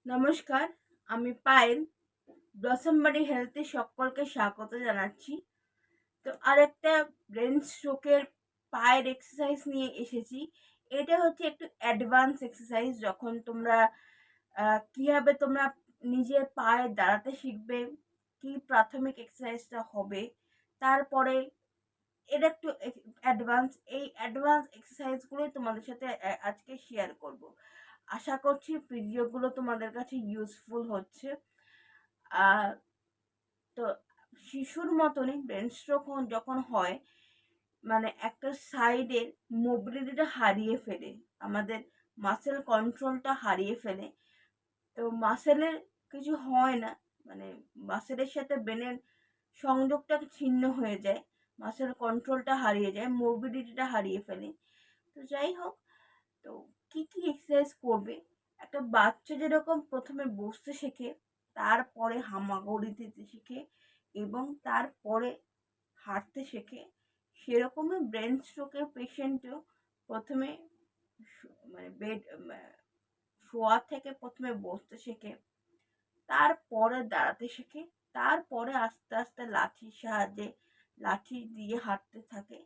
নমস্কার, আমি পায়েল। ব্লসমবাড়ি হেলথে সকলকে স্বাগত জানাচ্ছি। তো আরেকটা ব্রেন স্ট্রোকের পায়ের এক্সারসাইজ নিয়ে এসেছি। এটা হচ্ছে একটু অ্যাডভান্স এক্সারসাইজ। যখন তোমরা কিভাবে তোমরা নিজের পায়ে দাঁড়াতে শিখবে, কি প্রাথমিক এক্সারসাইজটা হবে, তারপরে এটা একটু অ্যাডভান্স। এই অ্যাডভান্স এক্সারসাইজগুলোই তোমাদের সাথে আজকে শেয়ার করব। আশা করছি ভিডিওগুলো তোমাদের কাছে ইউজফুল হচ্ছে। আর তো শিশুর মতনই ব্রেন স্ট্রোক যখন হয়, মানে একটা সাইডের মোবিলিটিটা হারিয়ে ফেলে, আমাদের মাসেল কন্ট্রোলটা হারিয়ে ফেলে। তো মাসেলের কিছু হয় না, মানে মাসেলের সাথে ব্রেনের সংযোগটা ছিন্ন হয়ে যায়, মাসেল কন্ট্রোলটা হারিয়ে যায়, মোবিলিটিটা হারিয়ে ফেলে। তো যাই হোক, তো কি কি এক্সারসাইজ করবে, একটা বাচ্চা যেরকম প্রথমে বসতে শেখে, তারপরে হামাগুড়ি দিতে শিখে এবং তারপরে হাঁটতে শেখে, সেরকমই ব্রেন স্ট্রোকের পেশেন্টও প্রথমে মানে বেড শোয়া থেকে প্রথমে বসতে শেখে, তারপরে দাঁড়াতে শেখে, তারপরে আস্তে আস্তে লাঠির সাহায্যে লাঠি দিয়ে হাঁটতে থাকে,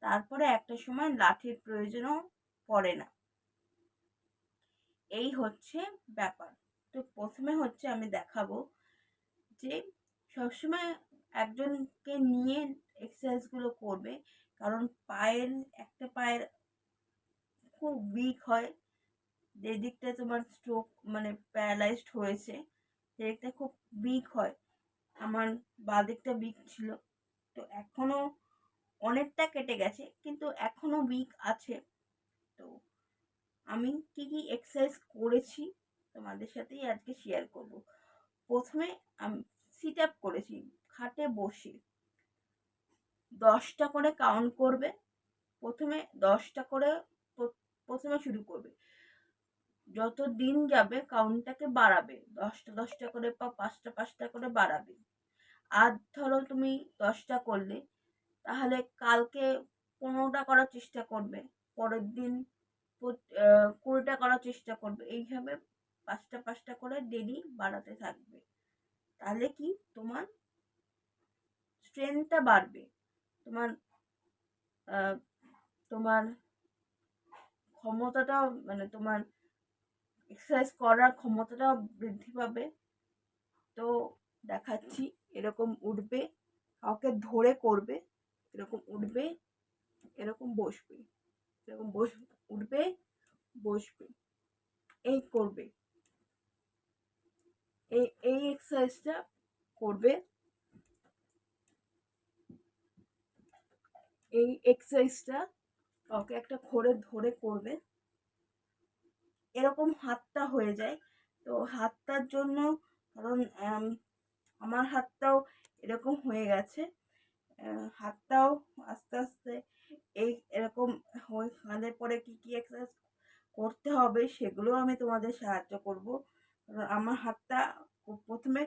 তারপরে একটা সময় লাঠির প্রয়োজনও পড়ে না। এই হচ্ছে ব্যাপার। তো প্রথমে হচ্ছে আমি দেখাবো যে সবসময় একজনকে নিয়ে এক্সারসাইজগুলো করবে, কারণ পায়ের একটা পায়ের খুব উইক হয়, যে দিকটা তোমার স্ট্রোক মানে প্যারালাইজড হয়েছে সেদিকটা খুব উইক হয়। আমার বাঁ দিকটা উইক ছিল, তো এখনো অনেকটা কেটে গেছে কিন্তু এখনো উইক আছে। তো আমি কি কি এক্সারসাইজ করেছি তোমাদের সাথেই আজকে শেয়ার করব। প্রথমে আমি সিট আপ করেছি, খাটে বসে 10টা করে কাউন্ট করবে। প্রথমে 10টা করে প্রথমে শুরু করবে, যত দিন যাবে কাউন্টটাকে বাড়াবে, 10টা 10টা করে বা 5টা 5টা করে বাড়াবে। আর ধরো তুমি 10টা করলে, তাহলে কালকে 15টা করার চেষ্টা করবে, পরের দিন 20টা করার চেষ্টা করবে, এইভাবে 5টা 5টা করে ডেলি বাড়াতে থাকবে। তাহলে কি তোমার স্ট্রেংথটা বাড়বে, তোমার আহ, তোমার ক্ষমতাটাও, মানে তোমার এক্সারসাইজ করার ক্ষমতাটাও বৃদ্ধি পাবে। তো দেখাচ্ছি, এরকম উঠবে, কাউকে ধরে করবে, এরকম উঠবে, এরকম বসবে, এরকম উঠবে, বসবে, এই করবে, এই এক্সারসাইজটা করবে। এই এক্সারসাইজটা কাউকে একটা ঘরে ধরে করবে, এরকম হাতটা হয়ে যায়। তো হাতটার জন্য, কারণ আমার হাতটাও এরকম হয়ে গেছে, হাতটাও আস্তে আস্তে এই এরকম হলে পরে কি কি এক্সারসাইজ করতে হবে সেগুলো আমি তোমাদের সাহায্য করব। কারণ আমার হাতটা প্রথমে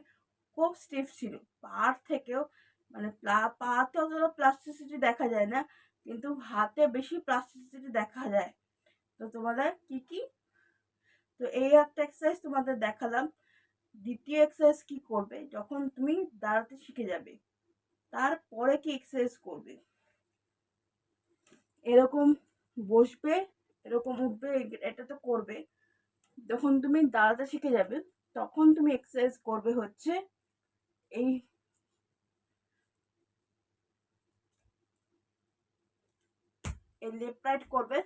খুব স্টিফ ছিল, পার থেকেও, মানে পাতে অতটা প্লাস্টিসিটি দেখা যায় না, কিন্তু হাতে বেশি প্লাস্টিসিটি দেখা যায়। তো তোমাদের কি কি, তো এই একটা এক্সারসাইজ তোমাদের দেখালাম। দ্বিতীয় এক্সারসাইজ কি করবে, যখন তুমি দাঁড়াতে শিখে যাবে তারপরে কি এক্সারসাইজ করবে, এরকম বসবে, এরকম উঠবে, এটা তো করবে। যখন তুমি দাঁড়াতে শিখে যাবে তখন তুমি এক্সারসাইজ করবে হচ্ছে এই লেফট রাইট করবে।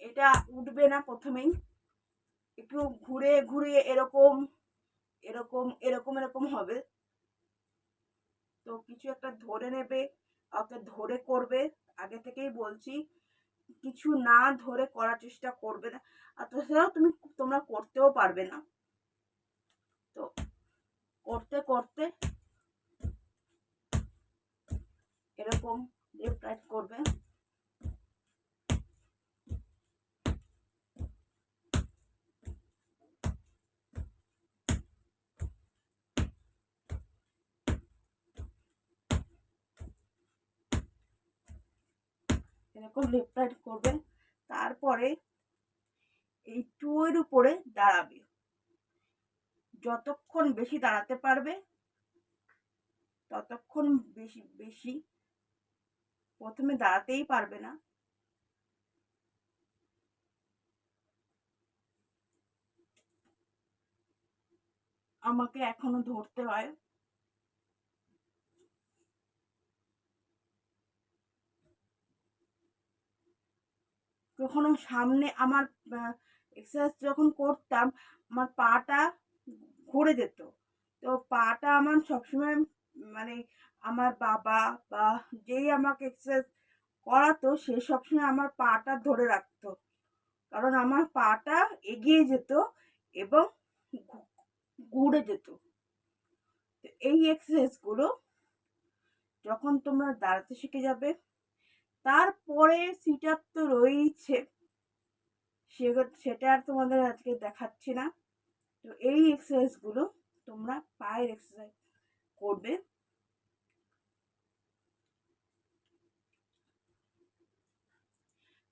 এটা উঠবে না, প্রথমেই একটু ঘুরে ঘুরিয়ে এরকম এরকম এরকম এরকম হবে। তো কিছু একটা ধরে নেবে, ওকে ধরে করবে, আগে থেকেই বলছি, কিছু না ধরে করার চেষ্টা করবে না, আর তাছাড়াও তোমরা করতেও পারবে না। তো করতে করতে এরকম লেফট রাইট করবে, এরকম লেফট রাইট করবে। তারপরে এই 2 এর উপরে দাঁড়াবে। যতক্ষণ বেশি দাঁড়াতে পারবে ততক্ষণ বেশি বেশি। প্রথমে দাঁড়াতেই পারবে না, আমাকে এখনো ধরতে হয়। কখনো সামনে আমার এক্সারসাইজ যখন করতাম আমার পাটা ঘুরে যেত, তো পাটা আমার সবসময় মানে আমার বাবা বা যেই আমাকে এক্সারসাইজ করাতো সে সবসময় আমার পাটা ধরে রাখতো, কারণ আমার পাটা এগিয়ে যেত এবং ঘুরে যেত। তো এই এক্সারসাইজগুলো যখন তোমরা দাঁড়াতে শিখে যাবে, তারপরে সিট আপ তো রয়েইছে, সেটা আর তোমাদের আজকে দেখাচ্ছি না। তো এই এক্সারসাইজগুলো তোমরা পায়ের এক্সারসাইজ করবে।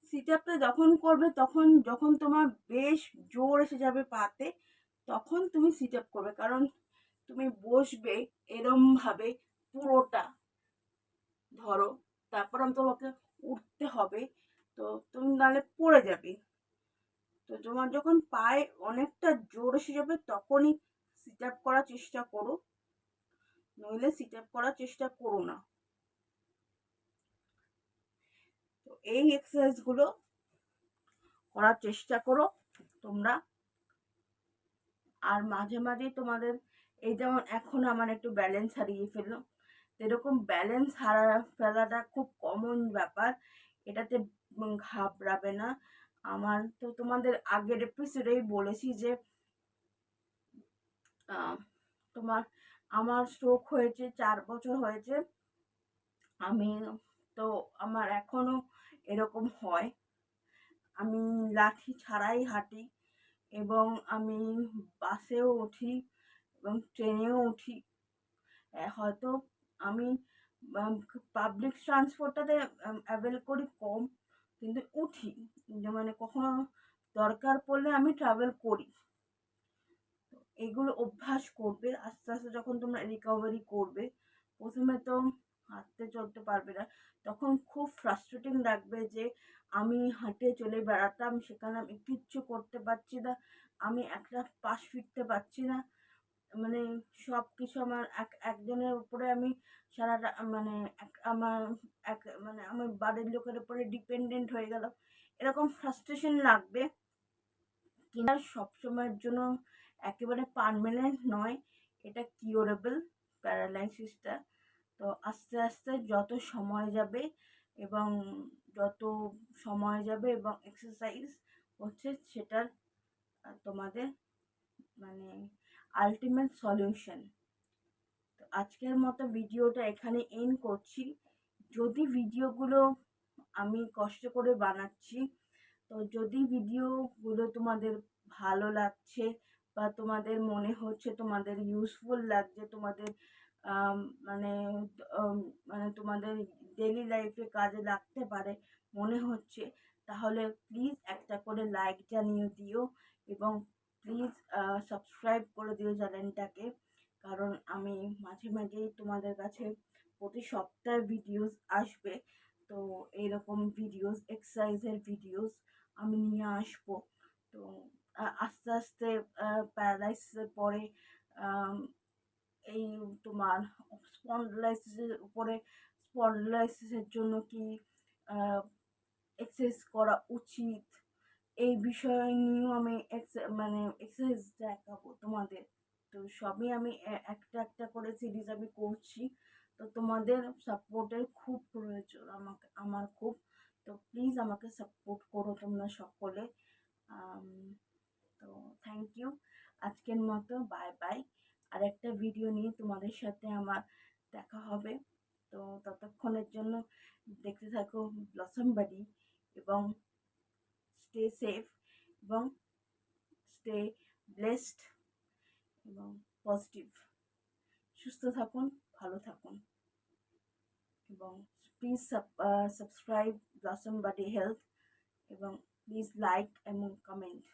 সিট আপটা যখন করবে তখন যখন তোমার বেশ জোর এসে যাবে পাতে, তখন তুমি সিট আপ করবে, কারণ তুমি বসবে এরম ভাবে পুরোটা ধরো, তারপর তোমাকে উঠতে হবে, তো তুমি নাহলে পড়ে যাবে। তো তোমার যখন পায়ে অনেকটা জোর এসে যাবে তখনই সিট আপ করার চেষ্টা করো, নইলে সিট আপ করার চেষ্টা করো না। তো এই এক্সারসাইজগুলো করার চেষ্টা করো তোমরা। আর মাঝে মাঝে তোমাদের এই যেমন এখন আমার একটু ব্যালেন্স হারিয়ে ফেললো, এরকম ব্যালেন্স ফেলাটা খুব কমন ব্যাপার, এটাতে ঘাবড়াবে না। আমার তো তোমাদের আগের এপিসোডেই বলেছি যে তোমার আমার স্ট্রোক হয়েছে 4 বছর হয়েছে, আমি তো আমার এখনো এরকম হয়, আমি লাঠি ছাড়াই হাঁটি এবং আমি বাসেও উঠি এবং ট্রেনেও উঠি। হয়তো আমি পাবলিক ট্রান্সপোর্টটাতে অ্যাভেল করি কম, কিন্তু উঠি, মানে কখনো দরকার পড়লে আমি ট্রাভেল করি। এগুলো অভ্যাস করবে আস্তে আস্তে, যখন তোমরা রিকভারি করবে। প্রথমে তো হাঁটতে চলতে পারবে না, তখন খুব ফ্রাস্ট্রেটিং লাগবে যে আমি হাঁটে চলে বেড়াতাম, সেখানে আমি কিচ্ছু করতে পারছি না, আমি একটা পাশ ফিরতে পারছি না, মানে সব কিছু আমার একজনের উপরে আমি সারাটা মানে আমার মানে আমার বাড়ির লোকের উপরে ডিপেন্ডেন্ট হয়ে গেল, এরকম ফ্রাস্ট্রেশন লাগবে। কিনা সবসময়ের জন্য একেবারে পার্মানেন্ট নয়, এটা কিউরেবল প্যারালাইসিসটা। তো আস্তে আস্তে যত সময় যাবে এবং যত সময় যাবে এবং এক্সারসাইজ হচ্ছে সেটার তোমাদের মানে আলটিমেট সলিউশন। তো আজকের মতো ভিডিওটা এখানে এন্ড করছি। যদি ভিডিওগুলো আমি কষ্ট করে বানাচ্ছি, তো যদি ভিডিওগুলো তোমাদের ভালো লাগছে বা তোমাদের মনে হচ্ছে তোমাদের ইউজফুল লাগছে, তোমাদের মানে মানে তোমাদের ডেলি লাইফে কাজে লাগতে পারে মনে হচ্ছে, তাহলে প্লিজ একটা করে লাইক জানিয়ে দিও এবং প্লিজ সাবস্ক্রাইব করে দিও চ্যানেলটাকে, কারণ আমি মাঝে মাঝেই তোমাদের কাছে প্রতি সপ্তাহে ভিডিওস আসবে। তো এইরকম ভিডিওস, এক্সারসাইজের ভিডিওস আমি নিয়ে আসবো। তো আস্তে আস্তে প্যারালাইসিসের পরে এই তোমার স্পন্ডলাইসিসের উপরে, স্পন্ডলাইসিসের জন্য কি এক্সারসাইজ করা উচিত, এই বিষয় নিয়েও আমি মানে এক্সারসাইজ দেখাবো তোমাদের। তো সবই আমি একটা একটা করে সিরিজ আমি করছি। তো তোমাদের সাপোর্টের খুব প্রয়োজন আমাকে, আমার খুব। তো প্লিজ আমাকে সাপোর্ট করো তোমরা সকলে। তো থ্যাংক ইউ, আজকের মতো বাই বাই। আর একটা ভিডিও নিয়ে তোমাদের সাথে আমার দেখা হবে। তো ততক্ষণের জন্য দেখতে থাকো ব্লসম বাডি এবং স্টে সেফ এবং স্টে ব্লেসড এবং পজিটিভ। সুস্থ থাকুন, ভালো থাকুন এবং প্লিজ সাবস্ক্রাইব ব্লসম বাডি হেলথ এবং প্লিজ লাইক এবং কমেন্ট।